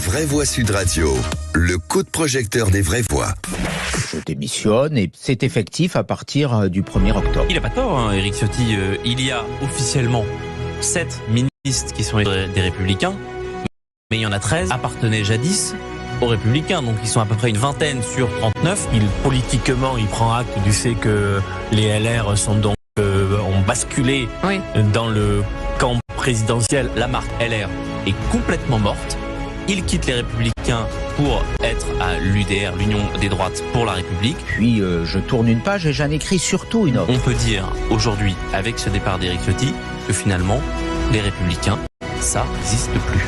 Vraies Voix Sud Radio, le coup de projecteur des vraies voix. Je démissionne et c'est effectif à partir du 1er octobre. Il n'a pas tort, hein, Éric Ciotti. Il y a officiellement 7 ministres qui sont des Républicains, mais il y en a 13 appartenaient jadis aux Républicains, donc ils sont à peu près une vingtaine sur 39. Politiquement, il prend acte du fait que les LR sont donc ont basculé dans le camp présidentiel. La marque LR est complètement morte. Il quitte les Républicains pour être à l'UDR, l'Union des droites pour la République. Puis je tourne une page et j'en écris surtout une autre. On peut dire aujourd'hui, avec ce départ d'Éric Ciotti, que finalement, les Républicains, ça n'existe plus.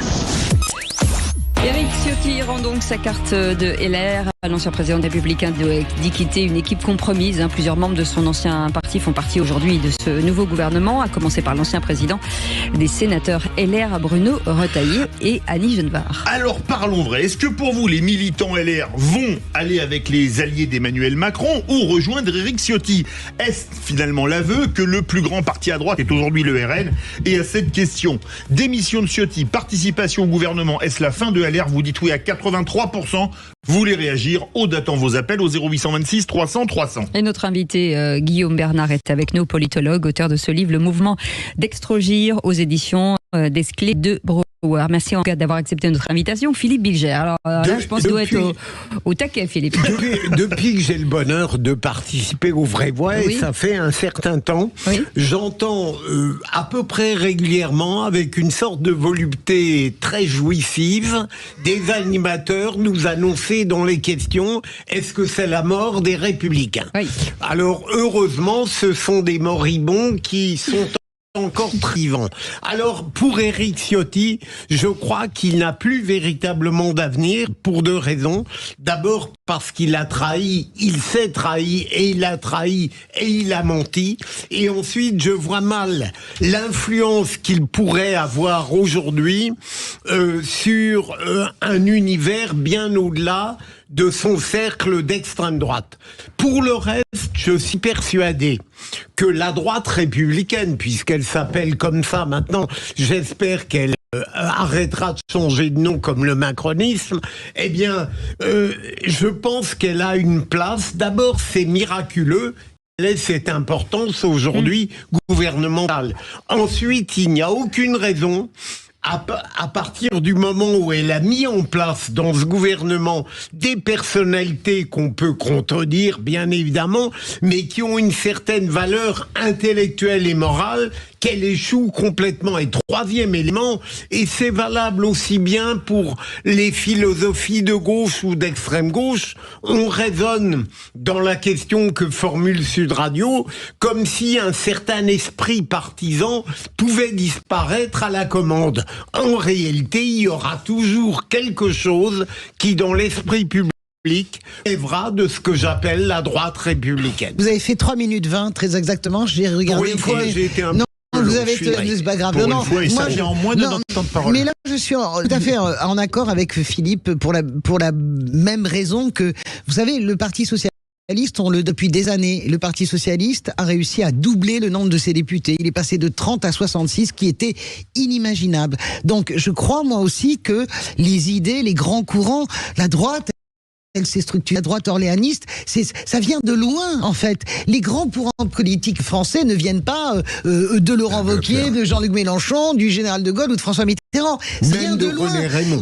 Éric Ciotti rend donc sa carte de LR. L'ancien président des Républicains dit quitter une équipe compromise. Plusieurs membres de son ancien parti font partie aujourd'hui de ce nouveau gouvernement, à commencer par l'ancien président des sénateurs LR, Bruno Retailleau et Annie Genevard. Alors parlons vrai. Est-ce que pour vous, les militants LR vont aller avec les alliés d'Emmanuel Macron ou rejoindre Éric Ciotti? Est-ce finalement l'aveu que le plus grand parti à droite est aujourd'hui le RN? Et à cette question, démission de Ciotti, participation au gouvernement, est-ce la fin de LR? Vous dites oui à 83%. Vous voulez réagir? Aude attend vos appels au 0826 300 300. Et notre invité Guillaume Bernard est avec nous, politologue, auteur de ce livre, Le mouvement d'Extrogir, aux éditions d'Esclé de Brouwer. Merci en tout cas d'avoir accepté notre invitation. Philippe Bilger. Alors là, je pense qu'il doit être au taquet, Philippe. Depuis que j'ai le bonheur de participer aux Vraies Voix, et ça fait un certain temps, j'entends à peu près régulièrement, avec une sorte de volupté très jouissive, des animateurs nous annoncer dans les questions, est-ce que c'est la mort des Républicains? Alors heureusement, ce sont des moribonds qui sont encore vivant. Alors, pour Éric Ciotti, je crois qu'il n'a plus véritablement d'avenir pour deux raisons. D'abord, parce qu'il a trahi, il s'est trahi, et il a trahi, et il a menti. Et ensuite, je vois mal l'influence qu'il pourrait avoir aujourd'hui sur un univers bien au-delà de son cercle d'extrême droite. Pour le reste, je suis persuadé que la droite républicaine, puisqu'elle s'appelle comme ça maintenant, j'espère qu'elle arrêtera de changer de nom comme le macronisme, eh bien, je pense qu'elle a une place. D'abord, c'est miraculeux. Elle a cette importance aujourd'hui gouvernementale. Ensuite, il n'y a aucune raison, à partir du moment où elle a mis en place dans ce gouvernement des personnalités qu'on peut contredire, bien évidemment, mais qui ont une certaine valeur intellectuelle et morale, qu'elle échoue complètement. Et troisième élément, et c'est valable aussi bien pour les philosophies de gauche ou d'extrême gauche, on raisonne dans la question que formule Sud Radio comme si un certain esprit partisan pouvait disparaître à la commande. En réalité, il y aura toujours quelque chose qui, dans l'esprit public, rêvera de ce que j'appelle la droite républicaine. Vous avez fait 3 minutes 20, très exactement. J'ai regardé. Pour une fois, j'ai été un peu... Vous avez c'est pas grave. Pour une fois, il s'agit en moins de notre temps de parole. Mais là, je suis tout à fait en accord avec Philippe pour la même raison que, vous savez, le Parti socialiste, depuis des années, le Parti socialiste a réussi à doubler le nombre de ses députés. Il est passé de 30 à 66, qui était inimaginable. Donc, je crois, moi aussi, que les idées, les grands courants, la droite, elle s'est structurée. La droite orléaniste, ça vient de loin, en fait. Les grands courants politiques français ne viennent pas de Laurent Wauquiez, de Jean-Luc Mélenchon, du général de Gaulle ou de François Mitterrand. Ça vient de loin.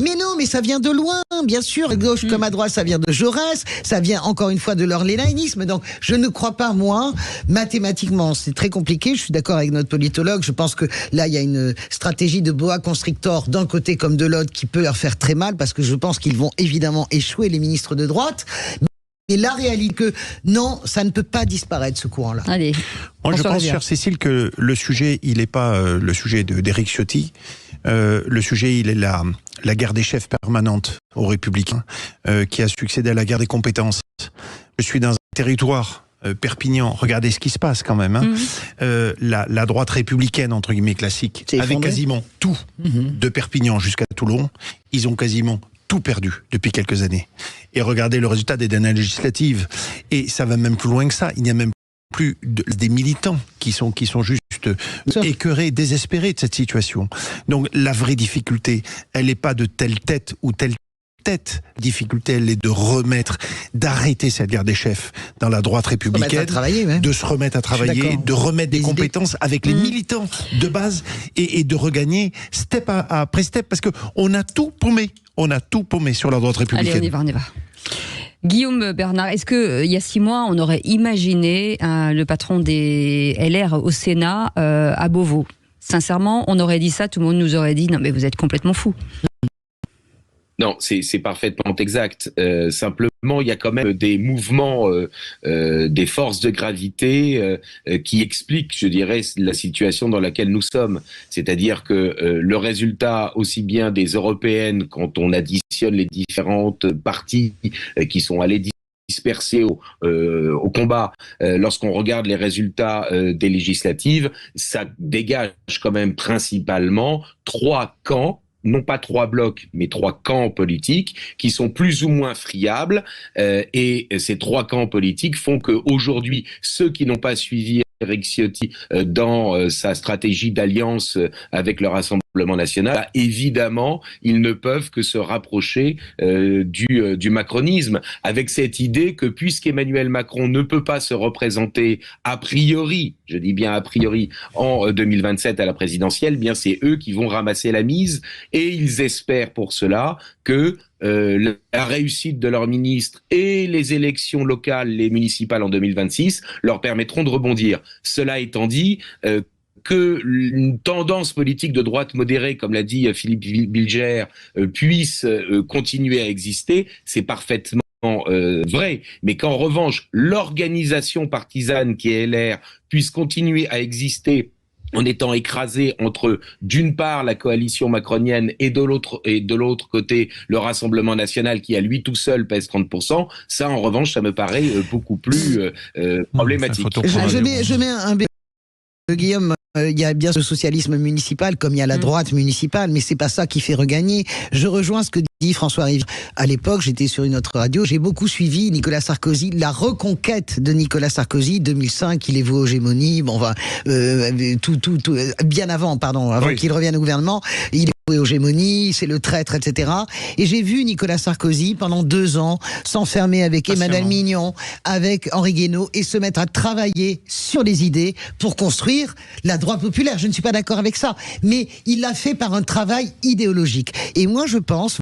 Mais non, mais ça vient de loin, bien sûr. À gauche comme à droite, ça vient de Jaurès, ça vient encore une fois de l'orléanisme. Donc, je ne crois pas, moi, mathématiquement, c'est très compliqué. Je suis d'accord avec notre politologue. Je pense que là, il y a une stratégie de boa constrictor d'un côté comme de l'autre qui peut leur faire très mal, parce que je pense qu'ils vont évidemment échouer, les ministres de droite. Et la réalité que non, ça ne peut pas disparaître, ce courant-là. Allez. Moi, je pense, chère Cécile, que le sujet, il n'est pas le sujet d'Éric Ciotti. Le sujet, il est la guerre des chefs permanente aux Républicains, qui a succédé à la guerre des compétences. Je suis dans un territoire, Perpignan, regardez ce qui se passe quand même. La droite républicaine, entre guillemets, classique, avec quasiment tout, de Perpignan jusqu'à Toulon, ils ont quasiment tout perdu depuis quelques années. Et regardez le résultat des dernières législatives. Et ça va même plus loin que ça. Il n'y a même plus des militants qui sont juste écœurés, désespérés de cette situation. Donc la vraie difficulté, elle n'est pas de telle tête ou telle peut-être difficulté, elle est d'arrêter cette guerre des chefs dans la droite républicaine, de se remettre à travailler, de remettre des compétences avec les militants de base et de regagner step après step, parce que on a tout paumé sur la droite républicaine. Allez, on y va. Guillaume Bernard, est-ce qu'il y a 6 mois, on aurait imaginé le patron des LR au Sénat à Beauvau? Sincèrement, on aurait dit ça, tout le monde nous aurait dit « Non mais vous êtes complètement fou ». Non, c'est parfaitement exact. Simplement, il y a quand même des mouvements, des forces de gravité qui expliquent, je dirais, la situation dans laquelle nous sommes. C'est-à-dire que le résultat aussi bien des européennes, quand on additionne les différentes parties qui sont allées dispersés au combat, lorsqu'on regarde les résultats des législatives, ça dégage quand même principalement 3 camps, non pas 3 blocs, mais 3 camps politiques qui sont plus ou moins friables, et ces 3 camps politiques font qu'aujourd'hui, ceux qui n'ont pas suivi Éric Ciotti dans sa stratégie d'alliance avec le Rassemblement national, évidemment, ils ne peuvent que se rapprocher du macronisme, avec cette idée que puisqu'Emmanuel Macron ne peut pas se représenter a priori, je dis bien a priori, en 2027 à la présidentielle, bien c'est eux qui vont ramasser la mise, et ils espèrent pour cela que la réussite de leur ministre et les élections locales, les municipales en 2026, leur permettront de rebondir. Cela étant dit, que une tendance politique de droite modérée, comme l'a dit Philippe Bilger, puisse continuer à exister, c'est parfaitement vrai, mais qu'en revanche, l'organisation partisane qui est LR puisse continuer à exister en étant écrasé entre, d'une part, la coalition macronienne et de l'autre côté, le Rassemblement national qui, à lui tout seul, pèse 30%, ça, en revanche, ça me paraît beaucoup plus problématique. Je mets un Guillaume, il y a bien ce socialisme municipal comme il y a la droite municipale, mais c'est pas ça qui fait regagner. Je rejoins ce que dit François Rivière. À l'époque, j'étais sur une autre radio, j'ai beaucoup suivi Nicolas Sarkozy, la reconquête de Nicolas Sarkozy, 2005, il est voué aux hégémonies, bien avant qu'il revienne au gouvernement, il est voué aux hégémonies, c'est le traître, etc. Et j'ai vu Nicolas Sarkozy pendant 2 ans s'enfermer avec Emmanuel Mignon, avec Henri Guénaud et se mettre à travailler sur les idées pour construire la droite populaire. Je ne suis pas d'accord avec ça, mais il l'a fait par un travail idéologique. Et moi, je pense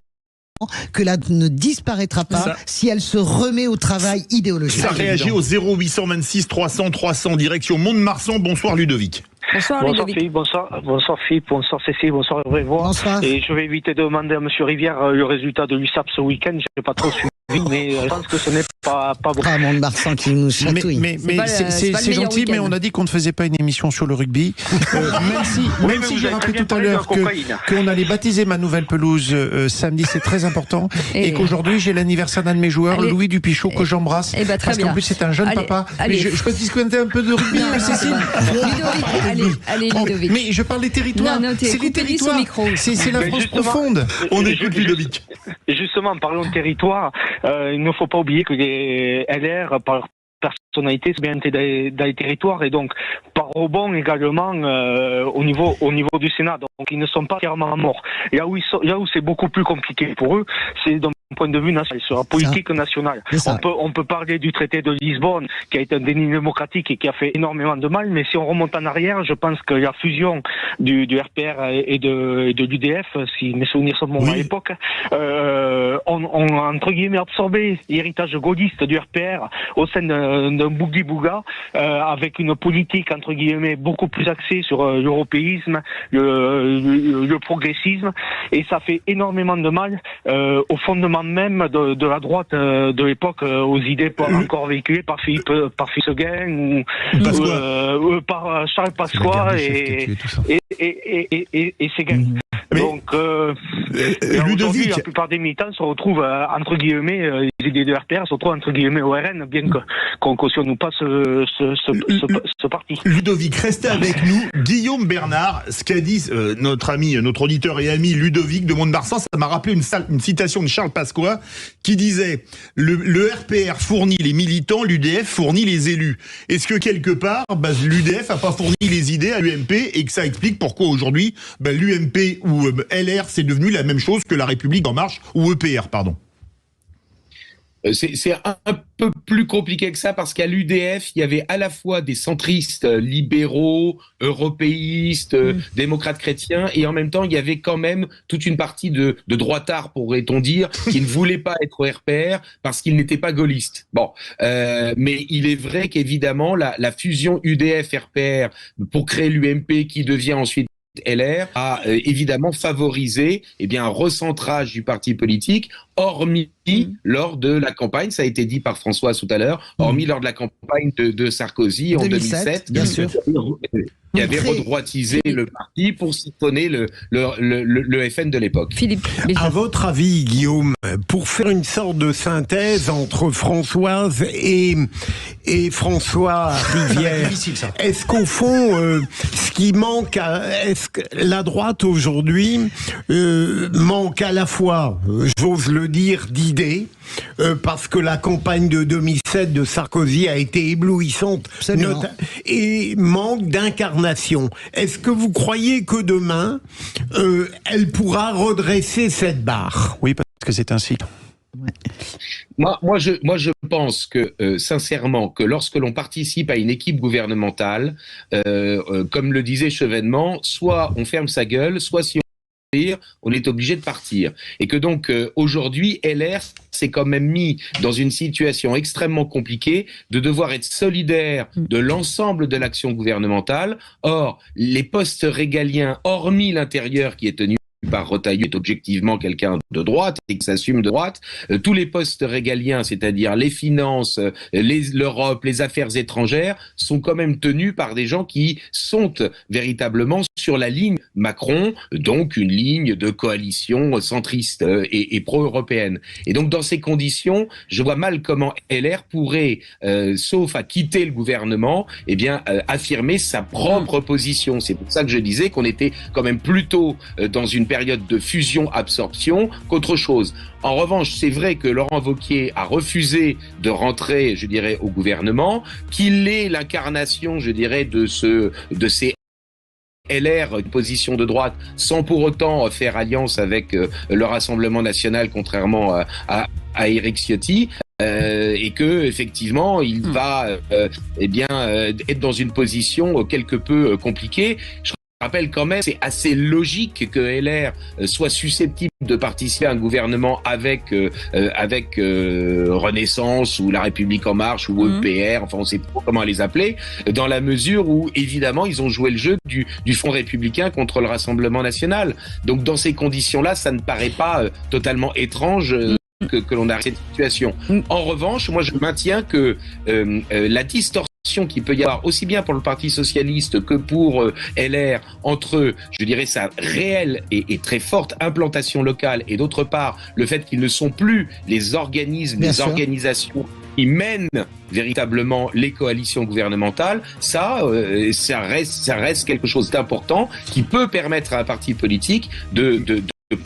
que la ne disparaîtra pas si elle se remet au travail idéologique. Ça réagit au 0826 300 300 direction Mont-de-Marsan. Bonsoir Ludovic. Bonsoir Philippe, bonsoir Philippe, bonsoir Cécile, bonsoir Grégoire. Bonsoir. Et je vais éviter de demander à Monsieur Rivière le résultat de l'USAP ce week-end, je n'ai pas trop suivi, mais je pense que ce n'est pas bon. Ah, Mont-de-Marsan qui nous chatouille. Mais c'est gentil, mais on a dit qu'on ne faisait pas une émission sur le rugby. Même si j'ai rappelé tout à l'heure qu'on allait baptiser ma nouvelle pelouse samedi, c'est très important, et qu'aujourd'hui j'ai l'anniversaire d'un de mes joueurs, Louis Dupichot, que j'embrasse, parce qu'en plus c'est un jeune papa. Mais je peux discuter un peu de rugby, Cécile. Allez, Ludovic. Mais je parle des territoires. C'est les territoires. C'est la France profonde. On écoute Ludovic. Justement, parlons de territoire. Il ne faut pas oublier que les LR, par leur personnalité, sont bien intégrés dans les territoires et donc par rebond également au niveau du Sénat. Donc ils ne sont pas clairement morts. Là où c'est beaucoup plus compliqué pour eux, c'est d'un point de vue national, sur la politique nationale. On peut parler du traité de Lisbonne, qui a été un déni démocratique et qui a fait énormément de mal, mais si on remonte en arrière, je pense que la fusion du RPR et de l'UDF, si mes souvenirs sont bons à l'époque, ont entre guillemets absorbé l'héritage gaulliste du RPR au sein d'un bougli-bouga, avec une politique entre guillemets beaucoup plus axée sur l'européisme, le progressisme, et ça fait énormément de mal au fondement même de la droite de l'époque, aux idées pas encore véhiculées par Philippe Seguin ou par Charles Pasqua et Seguin. Donc, aujourd'hui, la plupart des militants se retrouvent entre guillemets, les idées de RPR se retrouvent entre guillemets au RN, bien qu'on cautionne ou pas ce parti. Ludovic, restez avec nous. Guillaume Bernard, ce qu'a dit notre auditeur et ami Ludovic de Mont-de-Marsan, ça m'a rappelé une citation de Charles Pasqua qui disait le RPR fournit les militants, l'UDF fournit les élus. Est-ce que quelque part, l'UDF a pas fourni les idées à l'UMP et que ça explique pourquoi aujourd'hui l'UMP ou où LR c'est devenu la même chose que La République En Marche ou EPR, pardon. C'est un peu plus compliqué que ça parce qu'à l'UDF, il y avait à la fois des centristes libéraux, européistes, démocrates chrétiens, et en même temps, il y avait quand même toute une partie de droitards, pourrait-on dire, qui ne voulaient pas être au RPR parce qu'ils n'étaient pas gaullistes. Bon, mais il est vrai qu'évidemment, la fusion UDF-RPR pour créer l'UMP qui devient ensuite LR a évidemment favorisé un recentrage du parti politique, hormis lors de la campagne, ça a été dit par François tout à l'heure, hormis lors de la campagne de Sarkozy en 2007, bien sûr. qui avait redroitisé le parti pour siphonner le FN de l'époque. Philippe, à votre avis, Guillaume, pour faire une sorte de synthèse entre Françoise et François Rivière, est-ce qu'au fond, ce qui manque, est-ce que la droite aujourd'hui manque à la fois, j'ose le dire, d'idées, parce que la campagne de 2007 de Sarkozy a été éblouissante, et manque d'incarnation. Est-ce que vous croyez que demain, elle pourra redresser cette barre? Oui, parce que c'est un cycle. Moi, je pense que sincèrement que lorsque l'on participe à une équipe gouvernementale, comme le disait Chevènement, soit on ferme sa gueule, soit si on est obligé de partir. Et que donc aujourd'hui, LR s'est quand même mis dans une situation extrêmement compliquée de devoir être solidaire de l'ensemble de l'action gouvernementale. Or, les postes régaliens, hormis l'intérieur qui est tenu par Retailleau, est objectivement quelqu'un de droite et qui s'assume de droite. Tous les postes régaliens, c'est-à-dire les finances, l'Europe, les affaires étrangères, sont quand même tenus par des gens qui sont véritablement sur la ligne Macron, donc une ligne de coalition centriste et pro-européenne. Et donc dans ces conditions, je vois mal comment LR pourrait, sauf à quitter le gouvernement, affirmer sa propre position. C'est pour ça que je disais qu'on était quand même plutôt dans une période de fusion-absorption qu'autre chose. En revanche, c'est vrai que Laurent Wauquiez a refusé de rentrer, je dirais, au gouvernement, qu'il est l'incarnation, je dirais, de ces LR, une position de droite, sans pour autant faire alliance avec le Rassemblement national, contrairement à Éric Ciotti. Et que effectivement il va être dans une position quelque peu compliquée. Je rappelle quand même, c'est assez logique que LR soit susceptible de participer à un gouvernement avec Renaissance ou La République En Marche ou EPR, enfin on sait pas comment les appeler, dans la mesure où évidemment ils ont joué le jeu du Front républicain contre le Rassemblement national. Donc dans ces conditions-là, ça ne paraît pas totalement étrange que l'on arrive à cette situation. En revanche, moi je maintiens que la distorsion qu'il peut y avoir aussi bien pour le Parti socialiste que pour LR entre, je dirais, sa réelle et très forte implantation locale et d'autre part le fait qu'ils ne sont plus les organismes, les organisations qui mènent véritablement les coalitions gouvernementales, ça reste quelque chose d'important qui peut permettre à un parti politique de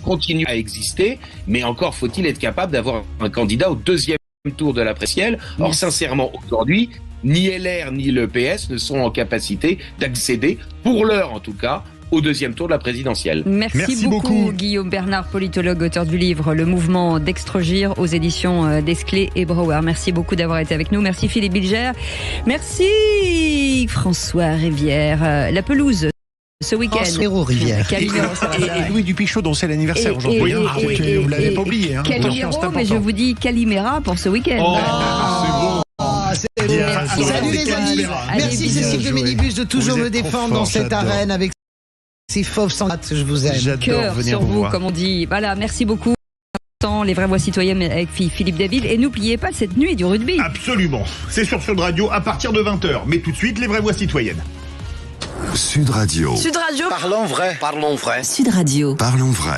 continuer à exister, mais encore faut-il être capable d'avoir un candidat au deuxième tour de la présidentielle. Or, sincèrement, aujourd'hui, ni LR ni le PS ne sont en capacité d'accéder, pour l'heure en tout cas, au deuxième tour de la présidentielle. Merci beaucoup Guillaume Bernard, politologue, auteur du livre Le Mouvement d'Extrogir aux éditions Desclés et Brouwer. Merci beaucoup d'avoir été avec nous. Merci Philippe Bilger. Merci François Rivière. La pelouse ce week-end. Rivière. Et Louis Dupichot, dont c'est l'anniversaire aujourd'hui. Vous l'avez pas oublié. Calimero, mais je vous dis Calimera pour ce week-end. C'est bon. Salut les amis. Merci Cécile de Ménibus de toujours me défendre dans cette arène avec ces fauves sans hâte. Je vous aime. J'adore venir sur vous, comme on dit. Voilà, merci beaucoup. Les vraies voix citoyennes avec Philippe David. Et n'oubliez pas cette nuit du rugby. Absolument. C'est sur Sud Radio à partir de 20h. Mais tout de suite, les vraies voix citoyennes. Sud Radio. Sud Radio. Parlons vrai. Parlons vrai. Sud Radio. Parlons vrai.